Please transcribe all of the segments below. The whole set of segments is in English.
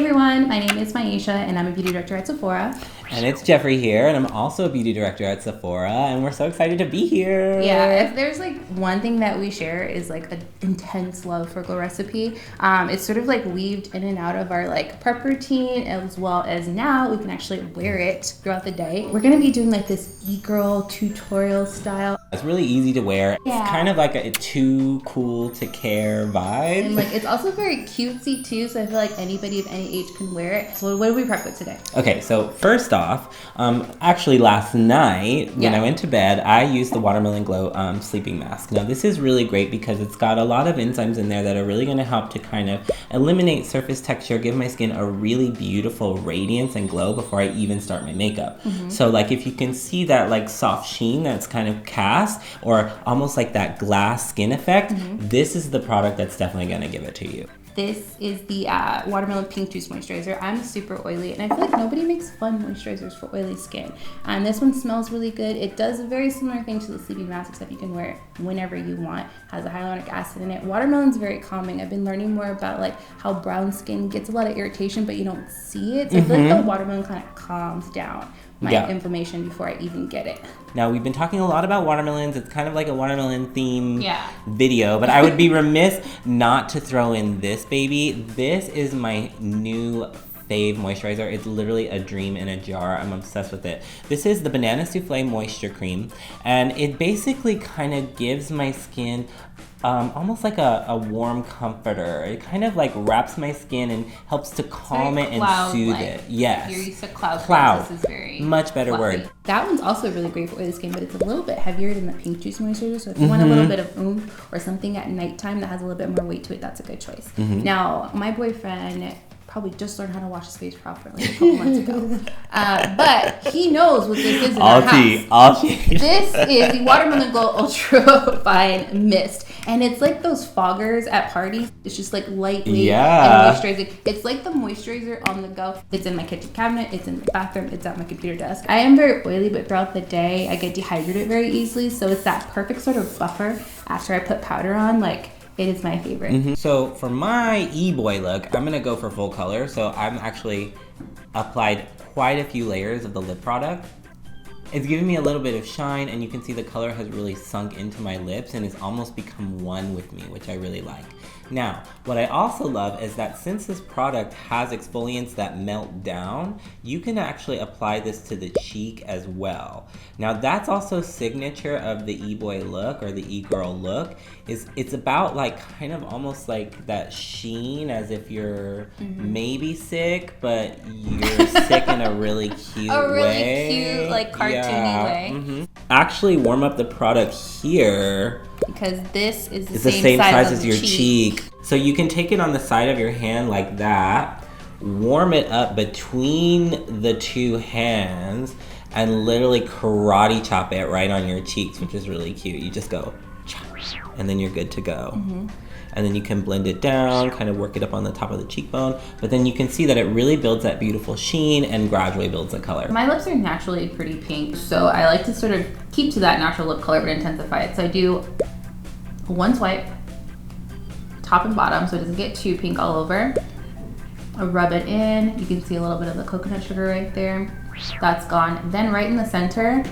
everyone, my name is MYIESHA and I'm a beauty director at Sephora. And it's Jeffrey here, and I'm also a beauty director at Sephora, and we're so excited to be here. Yeah, if there's like one thing that we share is like an intense love for Glow Recipe. It's sort of like weaved in and out of our like prep routine, as well as now we can actually wear it throughout the day. We're gonna be doing like this e-girl tutorial style. It's really easy to wear. Yeah. It's kind of like a too cool to care vibe. And like it's also very cutesy too, so I feel like anybody of any age can wear it. So what do we prep with today? Okay, so first off, actually last night when I went to bed, I used the Watermelon Glow sleeping mask. Now this is really great because it's got a lot of enzymes in there that are really going to help to kind of eliminate surface texture, give my skin a really beautiful radiance and glow before I even start my makeup. So like if you can see that like soft sheen that's kind of cast or almost like that glass skin effect, this is the product that's definitely going to give it to you. This is the Watermelon Pink Juice Moisturizer. I'm super oily, and I feel like nobody makes fun moisturizers for oily skin. And this one smells really good. It does a very similar thing to the sleeping mask, except you can wear it whenever you want. Has a hyaluronic acid in it. Watermelon's very calming. I've been learning more about like how brown skin gets a lot of irritation, but you don't see it. So I feel like the watermelon kind of calms down my inflammation before I even get it. Now, we've been talking a lot about watermelons. It's kind of like a watermelon theme video, but I would be remiss not to throw in this baby. This is my new fave moisturizer. It's literally a dream in a jar. I'm obsessed with it. This is the Banana Souffle Moisture Cream, and it basically kind of gives my skin almost like a warm comforter. It kind of like wraps my skin and helps to calm it and soothe it. Yes. You're used to cloud. This is very much better word. That one's also really great for oily skin, but it's a little bit heavier than the Pink Juice Moisturizer. So if you want a little bit of oomph or something at nighttime that has a little bit more weight to it, that's a good choice. Now, my boyfriend probably just learned how to wash his face properly a couple months ago. But he knows what this is in our house. All tea. This is the Watermelon Glow Ultra Fine Mist. And it's like those foggers at parties. It's just like lightweight and moisturizing. It's like the moisturizer on the go. It's in my kitchen cabinet. It's in the bathroom. It's at my computer desk. I am very oily, but throughout the day, I get dehydrated very easily. So it's that perfect sort of buffer after I put powder on. Like, it is my favorite. So for my e-boy look, I'm gonna go for full color. So I'm actually applied quite a few layers of the lip product. It's giving me a little bit of shine, and you can see the color has really sunk into my lips and it's almost become one with me, which I really like. Now, what I also love is that since this product has exfoliants that melt down, you can actually apply this to the cheek as well. Now, that's also signature of the e-boy look or the e-girl look. It's about like kind of almost like that sheen as if you're maybe sick, but you're sick in a really cute way. A really cute, like cartoony way. Actually warm up the product here. Because this is the same size as your cheek. So you can take it on the side of your hand like that, warm it up between the two hands, and literally karate chop it right on your cheeks, which is really cute. You just go, chop, and then you're good to go. And then you can blend it down, kind of work it up on the top of the cheekbone, but then you can see that it really builds that beautiful sheen and gradually builds the color. My lips are naturally pretty pink, so I like to sort of keep to that natural lip color but intensify it. So I do one swipe, top and bottom, so it doesn't get too pink all over. I rub it in. You can see a little bit of the coconut sugar right there. That's gone. Then right in the center,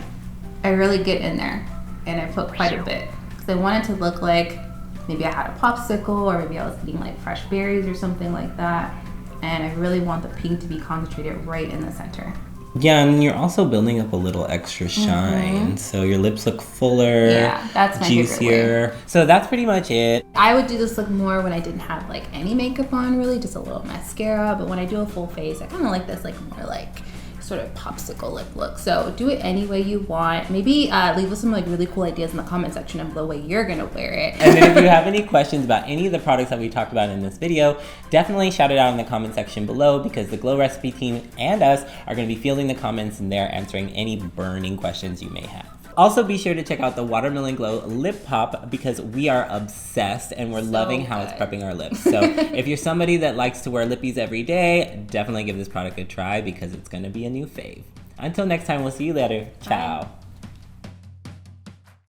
I really get in there, and I put quite a bit because I want it to look like maybe I had a popsicle, or maybe I was eating like fresh berries or something like that. And I really want the pink to be concentrated right in the center. Yeah, and you're also building up a little extra shine, so your lips look fuller, that's my juicier. So that's pretty much it. I would do this look more when I didn't have like any makeup on, really, just a little mascara. But when I do a full face, I kind of like this like more like sort of popsicle lip look. So do it any way you want. Maybe leave us some like really cool ideas in the comment section of the way you're gonna wear it. And then if you have any questions about any of the products that we talked about in this video, definitely shout it out in the comment section below, because the Glow Recipe team and us are gonna be fielding the comments and they're answering any burning questions you may have. Also, be sure to check out the Watermelon Glow Lip Pop, because we are obsessed and we're loving how it's prepping our lips. So if you're somebody that likes to wear lippies every day, definitely give this product a try because it's going to be a new fave. Until next time, we'll see you later. Ciao.